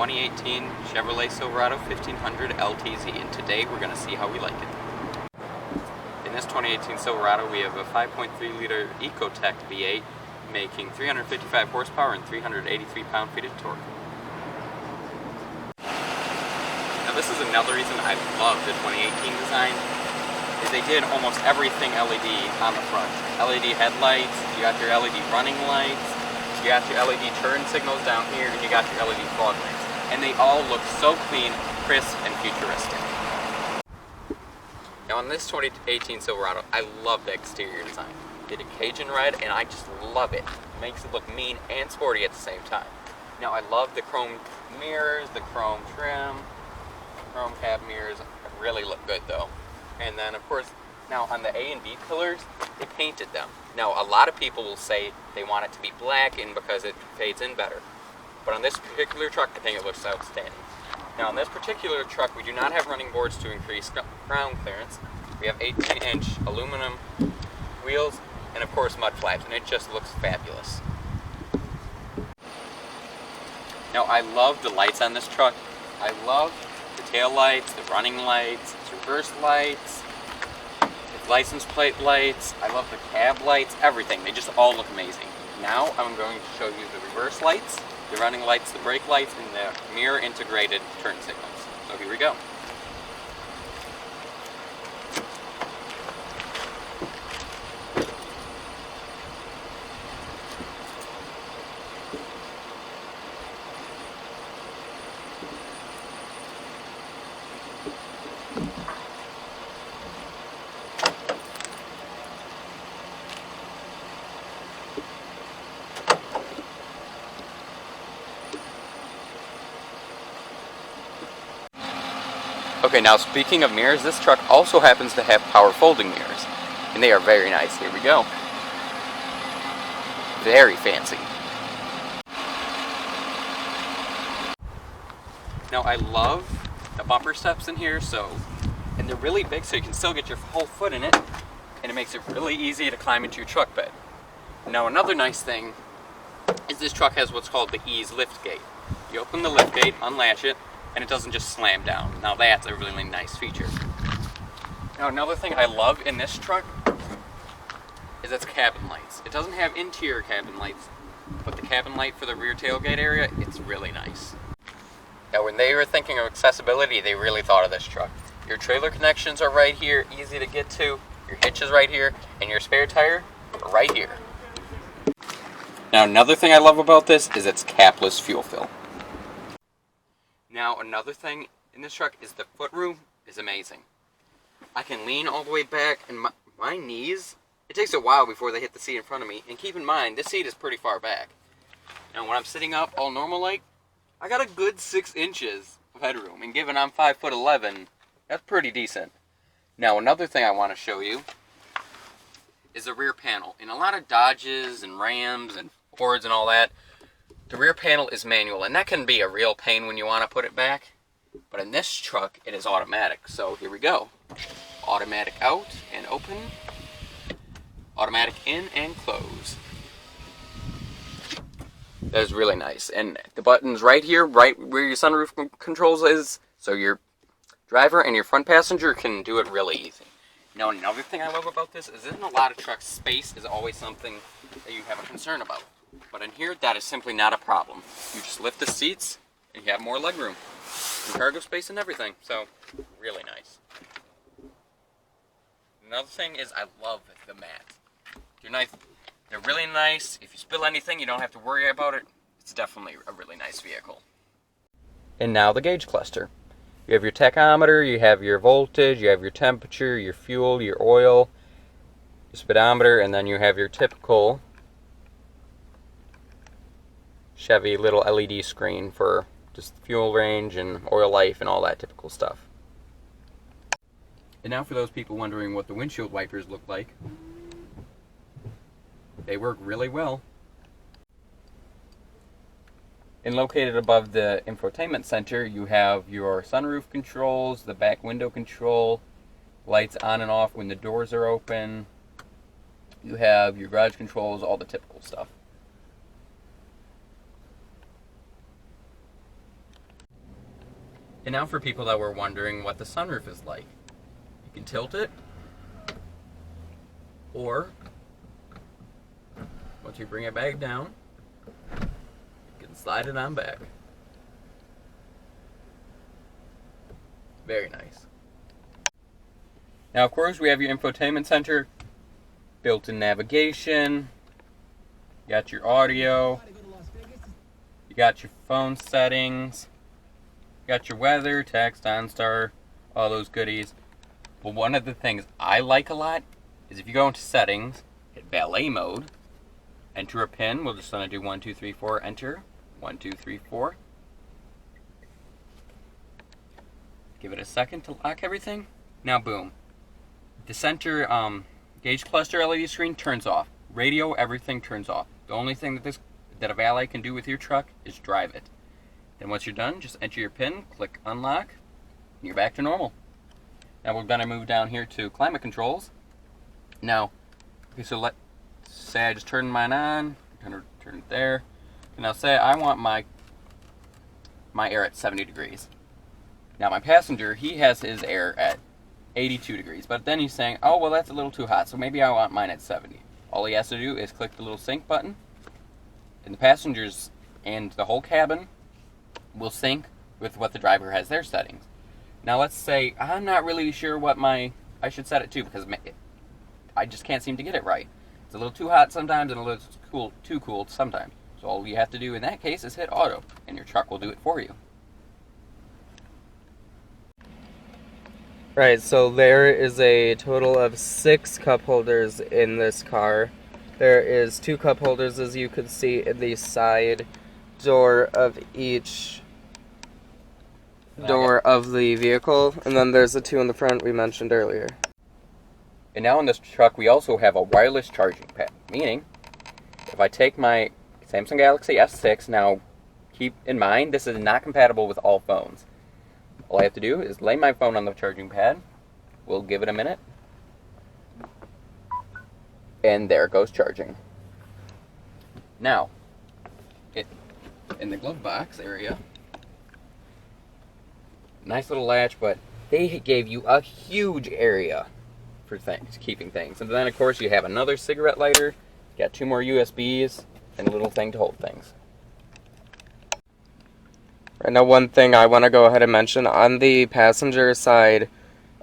2018 Chevrolet Silverado 1500 LTZ, and today we're going to see how we like it. In this 2018 Silverado we have a 5.3 liter Ecotec V8 making 355 horsepower and 383 pound-feet of torque. Now this is another reason I love the 2018 design, is they did almost everything LED on the front. LED headlights, you got your LED running lights, you got your LED turn signals down here, and you got your LED fog lights. And they all look so clean, crisp, and futuristic. Now on this 2018 Silverado, I love the exterior design. Did a Cajun red, and I just love it. It makes it look mean and sporty at the same time. Now I love the chrome mirrors, the chrome trim, chrome cab mirrors really look good though. And then of course, now on the A and B pillars, they painted them. Now a lot of people will say they want it to be black and because it fades in better. But on this particular truck, I think it looks outstanding. Now on this particular truck, we do not have running boards to increase ground clearance. We have 18-inch aluminum wheels and of course mud flaps, and it just looks fabulous. Now I love the lights on this truck. I love the tail lights, the running lights, the reverse lights, the license plate lights. I love the cab lights, everything. They just all look amazing. Now I'm going to show you the reverse lights, the running lights, the brake lights, and the mirror integrated turn signals. So here we go. Okay, now speaking of mirrors, this truck also happens to have power folding mirrors, and they are very nice. Here we go. Very fancy. Now I love the bumper steps in here, and they're really big so you can still get your whole foot in it, and it makes it really easy to climb into your truck bed. Now another nice thing is this truck has what's called the ease lift gate. You open the lift gate, unlatch it, and it doesn't just slam down. Now that's a really nice feature. Now another thing I love in this truck is its cabin lights. It doesn't have interior cabin lights, but the cabin light for the rear tailgate area, it's really nice. Now when they were thinking of accessibility, they really thought of this truck. Your trailer connections are right here, easy to get to, your hitch is right here, and your spare tire right here. Now another thing I love about this is its capless fuel fill. Now another thing in this truck is the footroom is amazing. I can lean all the way back, and my knees, it takes a while before they hit the seat in front of me, and keep in mind this seat is pretty far back. Now when I'm sitting up all normal like, I got a good 6 inches of headroom, and given I'm 5'11", that's pretty decent. Now another thing I want to show you is the rear panel. In a lot of Dodges and Rams and Fords and all that, the rear panel is manual, and that can be a real pain when you want to put it back. But in this truck, it is automatic. So here we go. Automatic out and open. Automatic in and close. That is really nice. And the button's right here, right where your sunroof controls is, so your driver and your front passenger can do it really easy. Now another thing I love about this is in a lot of trucks, space is always something that you have a concern about. But in here, that is simply not a problem. You just lift the seats, and you have more leg room, and cargo space and everything. So, really nice. Another thing is I love the mats. They're really nice. If you spill anything, you don't have to worry about it. It's definitely a really nice vehicle. And now the gauge cluster. You have your tachometer, you have your voltage, you have your temperature, your fuel, your oil, your speedometer, and then you have your typical Chevy little LED screen for just fuel range and oil life and all that typical stuff. And now for those people wondering what the windshield wipers look like, they work really well. And located above the infotainment center, you have your sunroof controls, the back window control, lights on and off when the doors are open. You have your garage controls, all the typical stuff. And now for people that were wondering what the sunroof is like. You can tilt it, or once you bring it back down, you can slide it on back. Very nice. Now, of course, we have your infotainment center, built-in navigation, you got your audio, you got your phone settings, you got your weather, text, OnStar, all those goodies. But one of the things I like a lot is if you go into settings, hit valet mode, enter a pin. We're just going to do 1, 2, 3, 4, enter. 1, 2, 3, 4. Give it a second to lock everything. Now, boom. The center gauge cluster LED screen turns off. Radio, everything turns off. The only thing that a valet can do with your truck is drive it. Then once you're done, just enter your PIN, click unlock, and you're back to normal. Now we're going to move down here to climate controls. Now, okay, so let's say I just turn mine on, turn it there. And now say I want my air at 70 degrees. Now my passenger, he has his air at 82 degrees, but then he's saying, oh, well, that's a little too hot, so maybe I want mine at 70. All he has to do is click the little sync button, and the passengers and the whole cabin will sync with what the driver has their settings. Now let's say I'm not really sure what I should set it to, because I just can't seem to get it right. It's a little too hot sometimes and a little too cool sometimes. So all you have to do in that case is hit auto, and your truck will do it for you. Right, so there is a total of 6 cup holders in this car. There is 2 cup holders, as you can see, in the side door of each door of the vehicle, and then there's the 2 in the front we mentioned earlier. And now in this truck we also have a wireless charging pad, meaning if I take my Samsung Galaxy S6, now keep in mind this is not compatible with all phones. All I have to do is lay my phone on the charging pad. We'll give it a minute. And there it goes charging. Now, in the glove box area, nice little latch, but they gave you a huge area for keeping things. And then, of course, you have another cigarette lighter, got 2 more USBs, and a little thing to hold things. Right now, one thing I want to go ahead and mention, on the passenger side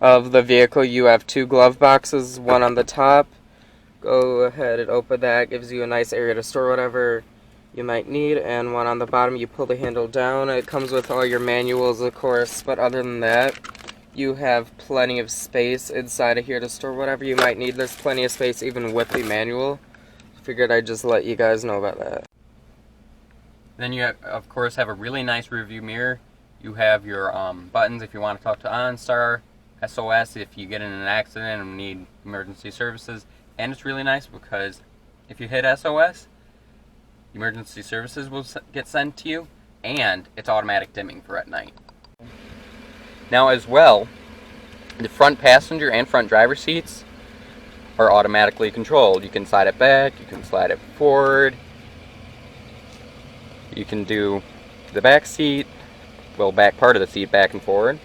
of the vehicle, you have 2 glove boxes, one on the top. Go ahead and open that, gives you a nice area to store whatever you might need, and one on the bottom, you pull the handle down. It comes with all your manuals, of course, but other than that, you have plenty of space inside of here to store whatever you might need. There's plenty of space even with the manual. Figured I'd just let you guys know about that. Then you, of course, have a really nice rearview mirror. You have your buttons if you want to talk to OnStar, SOS if you get in an accident and need emergency services. And it's really nice because if you hit SOS, emergency services will get sent to you, and it's automatic dimming for at night. Now as well, the front passenger and front driver seats are automatically controlled. You can slide it back, you can slide it forward, you can do the back seat, well, back part of the seat back and forward,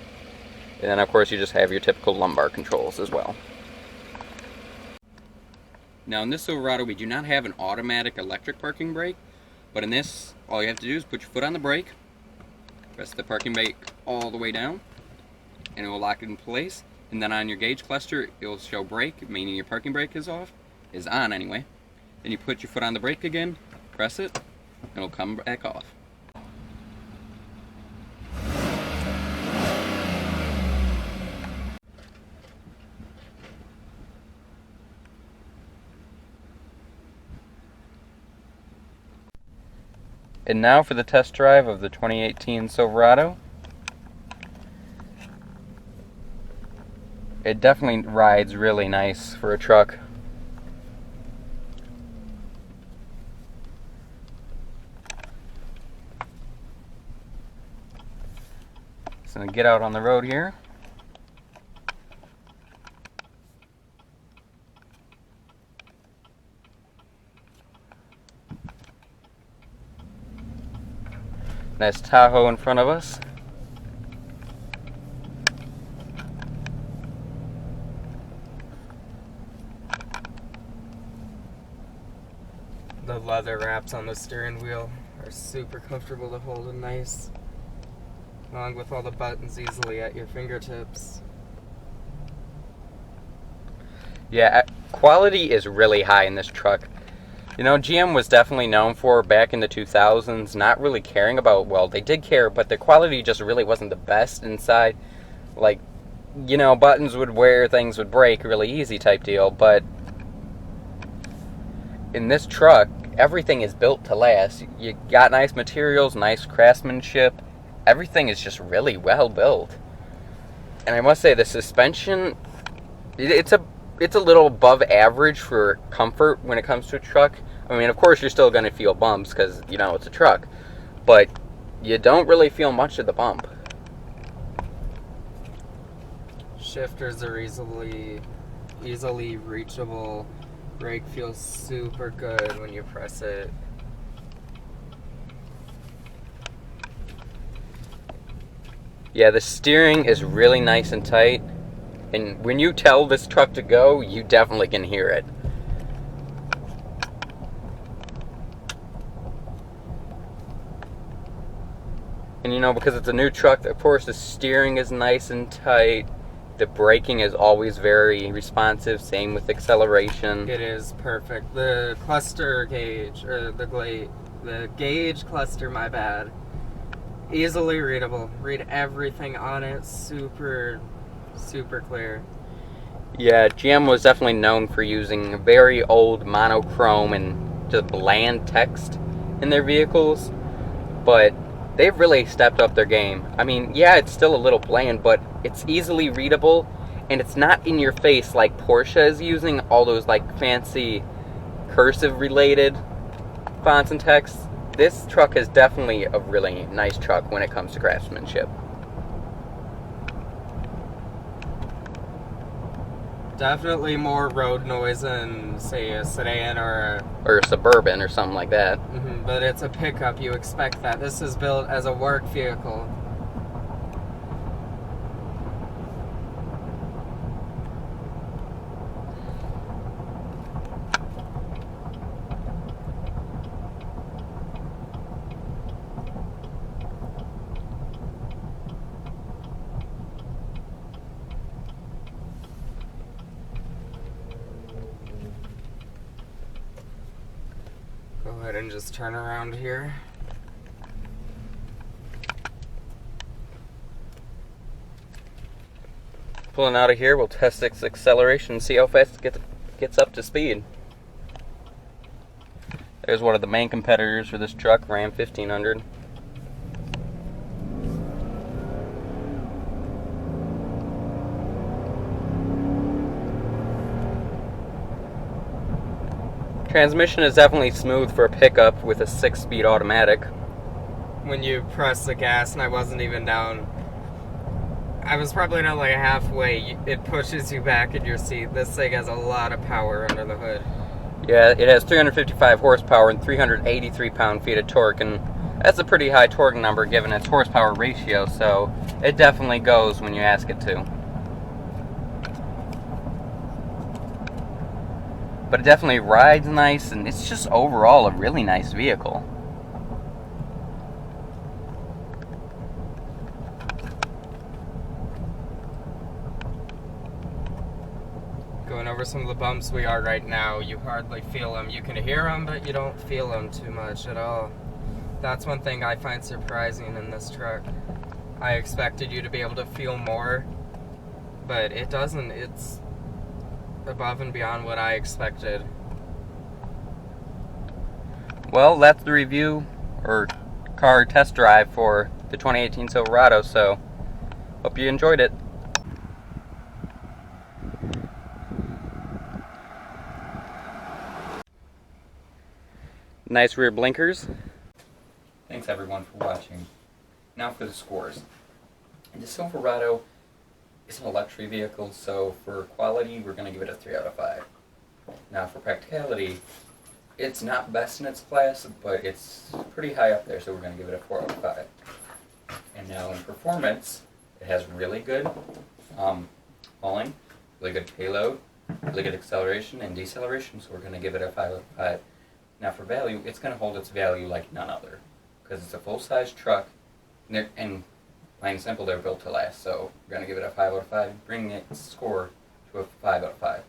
and then of course you just have your typical lumbar controls as well. Now in this Silverado we do not have an automatic electric parking brake, but in this all you have to do is put your foot on the brake, press the parking brake all the way down, and it will lock it in place. And then on your gauge cluster it will show brake, meaning your parking brake is on anyway. Then you put your foot on the brake again, press it, and it'll come back off. And now for the test drive of the 2018 Silverado. It definitely rides really nice for a truck. So I'm gonna get out on the road here. Nice Tahoe in front of us. The leather wraps on the steering wheel are super comfortable to hold and nice, along with all the buttons easily at your fingertips. Yeah, quality is really high in this truck. You know, GM was definitely known for, back in the 2000s, not really caring about, well, they did care, but the quality just really wasn't the best inside. Like, you know, buttons would wear, things would break really easy type deal, but in this truck, everything is built to last. You got nice materials, nice craftsmanship. Everything is just really well built. And I must say, the suspension, it's a little above average for comfort when it comes to a truck. I mean, of course, you're still going to feel bumps because, you know, it's a truck. But you don't really feel much of the bump. Shifters are easily reachable. Brake feels super good when you press it. Yeah, the steering is really nice and tight. And when you tell this truck to go, you definitely can hear it. And you know, because it's a new truck, of course the steering is nice and tight. The braking is always very responsive, same with acceleration. It is perfect. The cluster gauge, or the gauge cluster, my bad. Easily readable. Read everything on it. Super clear. Yeah, GM was definitely known for using very old monochrome and just bland text in their vehicles, but they've really stepped up their game. I mean, yeah, it's still a little bland, but it's easily readable, and it's not in your face like Porsche is using all those like fancy cursive related fonts and text. This truck is definitely a really nice truck when it comes to craftsmanship. Definitely more road noise than, say, a sedan or a Suburban or something like that. But it's a pickup. You expect that. This is built as a work vehicle. Go ahead and just turn around here. Pulling out of here, we'll test its acceleration and see how fast it gets up to speed. There's one of the main competitors for this truck, Ram 1500. Transmission is definitely smooth for a pickup with a 6-speed automatic. When you press the gas, and I wasn't even down, I was probably not like halfway, it pushes you back in your seat. This thing has a lot of power under the hood. Yeah, it has 355 horsepower and 383 pound-feet of torque, and that's a pretty high torque number given its horsepower ratio, so it definitely goes when you ask it to. But it definitely rides nice, and it's just overall a really nice vehicle. Going over some of the bumps we are right now, you hardly feel them. You can hear them, but you don't feel them too much at all. That's one thing I find surprising in this truck. I expected you to be able to feel more, but it doesn't. It's above and beyond what I expected. Well, that's the review, or car test drive for the 2018 Silverado, so hope you enjoyed it. Nice rear blinkers. Thanks everyone for watching. Now for the scores. The Silverado is an electric vehicle, so for quality we're going to give it a 3 out of 5. Now for practicality, it's not best in its class, but it's pretty high up there, so we're going to give it a 4 out of 5. And now in performance, it has really good hauling, really good payload, really good acceleration and deceleration, so we're going to give it a 5 out of 5. Now for value, it's going to hold its value like none other, because it's a full-size truck, and plain and simple, they're built to last. So we're going to give it a 5 out of 5, bringing its score to a 5 out of 5.